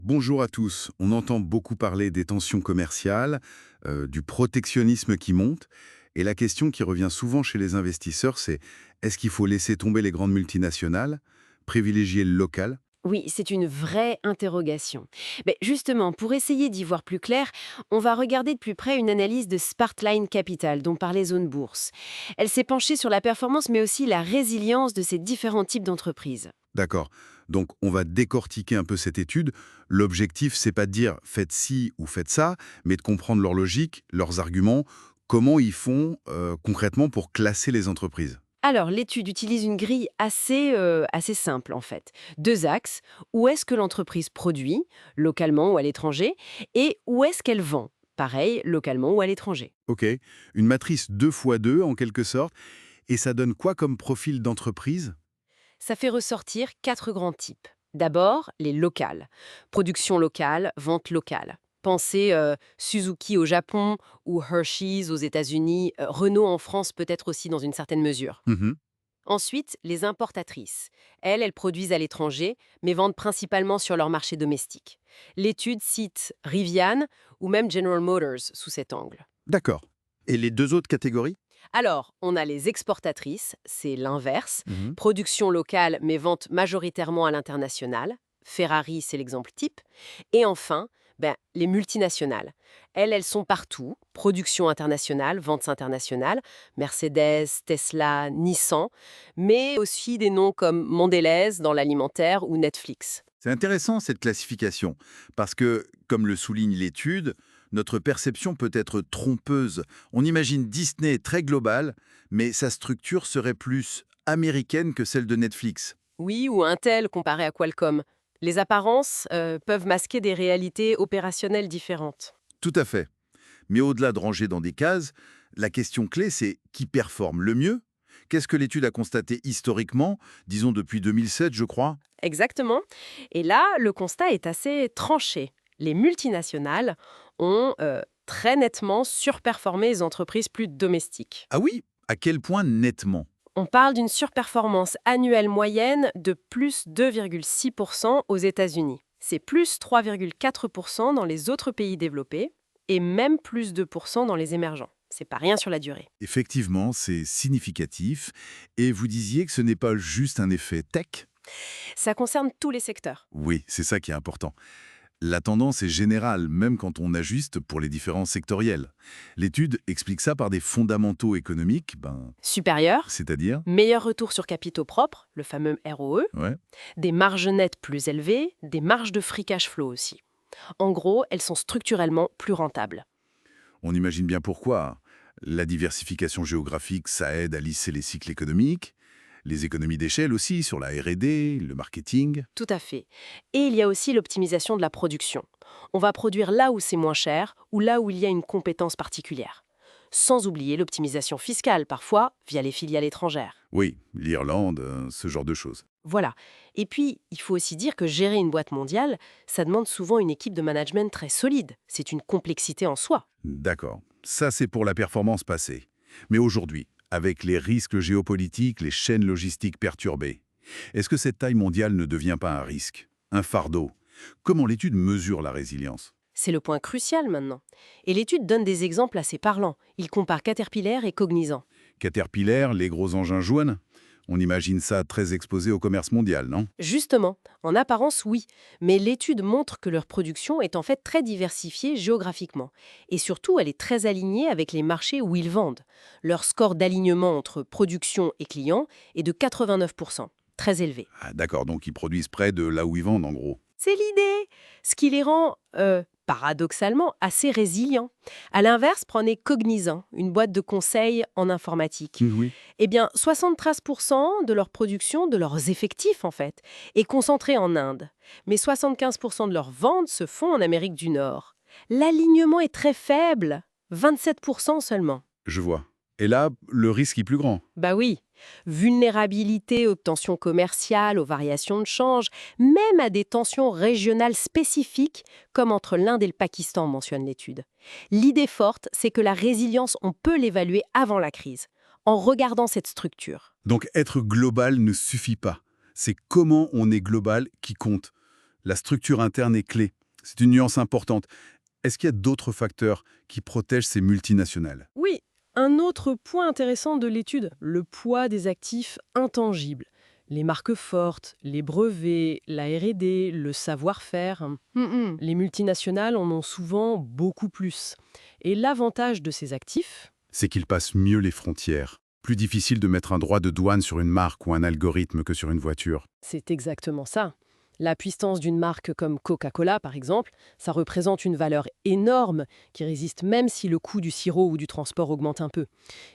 Bonjour à tous. On entend beaucoup parler des tensions commerciales, du protectionnisme qui monte, et la question qui revient souvent chez les investisseurs, c'est est-ce qu'il faut laisser tomber les grandes multinationales, privilégier le local? Oui, c'est une vraie interrogation. Mais justement, pour essayer d'y voir plus clair, on va regarder de plus près une analyse de Spartline Capital dont parlait Zone Bourse. Elle s'est penchée sur la performance mais aussi la résilience de ces différents types d'entreprises. D'accord. Donc on va décortiquer un peu cette étude. L'objectif, c'est pas de dire faites ci ou faites ça, mais de comprendre leur logique, leurs arguments, comment ils font concrètement pour classer les entreprises. Alors, l'étude utilise une grille assez simple en fait. Deux axes, où est-ce que l'entreprise produit, localement ou à l'étranger, et où est-ce qu'elle vend, pareil, localement ou à l'étranger. Ok. Une matrice 2 fois 2 en quelque sorte. Et ça donne quoi comme profil d'entreprise? Ça fait ressortir quatre grands types. D'abord, les locales. Production locale, vente locale. Pensez Suzuki au Japon ou Hershey's aux États-Unis, Renault en France peut-être aussi dans une certaine mesure. Mhm. Ensuite, les importatrices. Elles produisent à l'étranger, mais vendent principalement sur leur marché domestique. L'étude cite Rivian ou même General Motors sous cet angle. D'accord. Et les deux autres catégories? Alors, on a les exportatrices, c'est l'inverse. Mhm. Production locale, mais vente majoritairement à l'international. Ferrari, c'est l'exemple type. Et enfin, les multinationales. Elles sont partout. Production internationale, ventes internationales. Mercedes, Tesla, Nissan. Mais aussi des noms comme Mondelez dans l'alimentaire ou Netflix. C'est intéressant cette classification, parce que, comme le souligne l'étude, notre perception peut être trompeuse. On imagine Disney très global, mais sa structure serait plus américaine que celle de Netflix. Oui, ou Intel comparé à Qualcomm. Les apparences peuvent masquer des réalités opérationnelles différentes. Tout à fait. Mais au-delà de ranger dans des cases, la question clé, c'est qui performe le mieux? Qu'est-ce que l'étude a constaté historiquement, disons depuis 2007, je crois? Exactement. Et là, le constat est assez tranché. Les multinationales ont très nettement surperformé les entreprises plus domestiques. Ah oui? À quel point nettement? On parle d'une surperformance annuelle moyenne de plus 2,6% aux États-Unis. C'est plus 3,4% dans les autres pays développés et même plus 2% dans les émergents. C'est pas rien sur la durée. Effectivement, c'est significatif. Et vous disiez que ce n'est pas juste un effet tech? Ça concerne tous les secteurs. Oui, c'est ça qui est important. La tendance est générale, même quand on ajuste pour les différences sectorielles. L'étude explique ça par des fondamentaux économiques, Supérieur, c'est-à-dire. meilleur retour sur capitaux propres, le fameux ROE, Ouais. des marges nettes plus élevées, des marges de free cash flow aussi. En gros, elles sont structurellement plus rentables. On imagine bien pourquoi. La diversification géographique, ça aide à lisser les cycles économiques, les économies d'échelle aussi sur la R&D, le marketing. Tout à fait. Et il y a aussi l'optimisation de la production. On va produire là où c'est moins cher ou là où il y a une compétence particulière. Sans oublier l'optimisation fiscale, parfois via les filiales étrangères. Oui, l'Irlande, ce genre de choses. Voilà. Et puis, il faut aussi dire que gérer une boîte mondiale, ça demande souvent une équipe de management très solide. C'est une complexité en soi. D'accord. Ça, c'est pour la performance passée. Mais aujourd'hui, avec les risques géopolitiques, les chaînes logistiques perturbées, est-ce que cette taille mondiale ne devient pas un risque, un fardeau? Comment l'étude mesure la résilience? C'est le point crucial maintenant. Et l'étude donne des exemples assez parlants. Il compare Caterpillar et Cognizant. Caterpillar, les gros engins joints, on imagine ça très exposé au commerce mondial, non? Justement, en apparence, oui, mais l'étude montre que leur production est en fait très diversifiée géographiquement. Et surtout, elle est très alignée avec les marchés où ils vendent. Leur score d'alignement entre production et clients est de 89%, très élevé. Ah, d'accord, donc ils produisent près de là où ils vendent, en gros. C'est l'idée. Ce qui les rend, paradoxalement, assez résilients. À l'inverse, prenez Cognizant, une boîte de conseil en informatique. Oui. Eh bien, 73% de leur production, de leurs effectifs en fait, est concentrée en Inde. Mais 75% de leurs ventes se font en Amérique du Nord. L'alignement est très faible, 27% seulement. Je vois. Et là, le risque est plus grand. Bah oui, vulnérabilité aux tensions commerciales, aux variations de change, même à des tensions régionales spécifiques, comme entre l'Inde et le Pakistan, mentionne l'étude. L'idée forte, c'est que la résilience, on peut l'évaluer avant la crise, en regardant cette structure. Donc être global ne suffit pas. C'est comment on est global qui compte. La structure interne est clé. C'est une nuance importante. Est-ce qu'il y a d'autres facteurs qui protègent ces multinationales? Oui, un autre point intéressant de l'étude, le poids des actifs intangibles. Les marques fortes, les brevets, la R&D, le savoir-faire. Les multinationales en ont souvent beaucoup plus. Et l'avantage de ces actifs, C'est qu'ils passent mieux les frontières. Plus difficile de mettre un droit de douane sur une marque ou un algorithme que sur une voiture. c'est exactement ça. La puissance d'une marque comme Coca-Cola, par exemple, ça représente une valeur énorme qui résiste même si le coût du sirop ou du transport augmente un peu.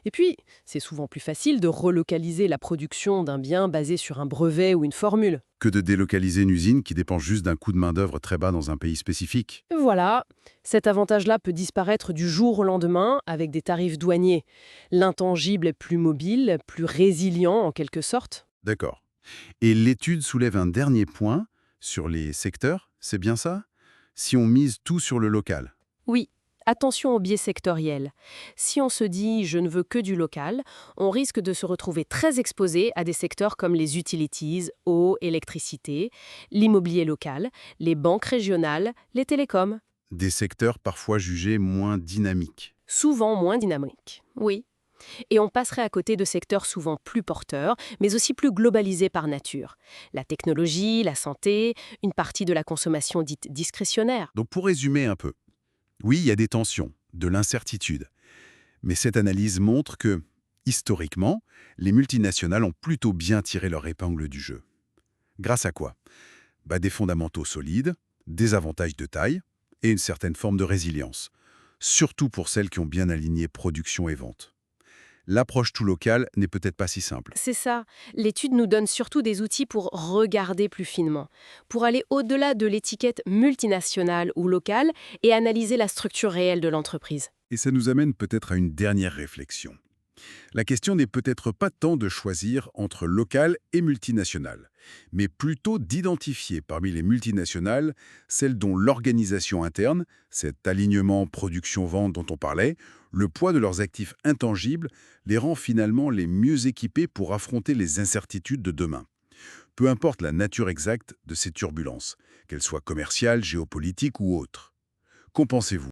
Et puis, c'est souvent plus facile de relocaliser la production d'un bien basé sur un brevet ou une formule. Que de délocaliser une usine qui dépend juste d'un coût de main-d'œuvre très bas dans un pays spécifique. Voilà, cet avantage-là peut disparaître du jour au lendemain avec des tarifs douaniers. L'intangible est plus mobile, plus résilient en quelque sorte. D'accord. Et l'étude soulève un dernier point sur les secteurs, c'est bien ça? Si on mise tout sur le local. Oui, attention au biais sectoriel. Si on se dit « je ne veux que du local », on risque de se retrouver très exposé à des secteurs comme les utilities, eau, électricité, l'immobilier local, les banques régionales, les télécoms. Des secteurs parfois jugés moins dynamiques. Souvent moins dynamiques. Oui. Et on passerait à côté de secteurs souvent plus porteurs, mais aussi plus globalisés par nature. La technologie, la santé, une partie de la consommation dite discrétionnaire. Donc pour résumer un peu, oui, il y a des tensions, de l'incertitude. Mais cette analyse montre que, historiquement, les multinationales ont plutôt bien tiré leur épingle du jeu. Grâce à quoi? Des fondamentaux solides, des avantages de taille et une certaine forme de résilience. Surtout pour celles qui ont bien aligné production et vente. L'approche tout locale n'est peut-être pas si simple. C'est ça. L'étude nous donne surtout des outils pour regarder plus finement, pour aller au-delà de l'étiquette multinationale ou locale et analyser la structure réelle de l'entreprise. Et ça nous amène peut-être à une dernière réflexion. La question n'est peut-être pas tant de choisir entre local et multinational, mais plutôt d'identifier parmi les multinationales celles dont l'organisation interne, cet alignement production-vente dont on parlait, le poids de leurs actifs intangibles les rend finalement les mieux équipés pour affronter les incertitudes de demain. Peu importe la nature exacte de ces turbulences, qu'elles soient commerciales, géopolitiques ou autres. Qu'en pensez-vous ?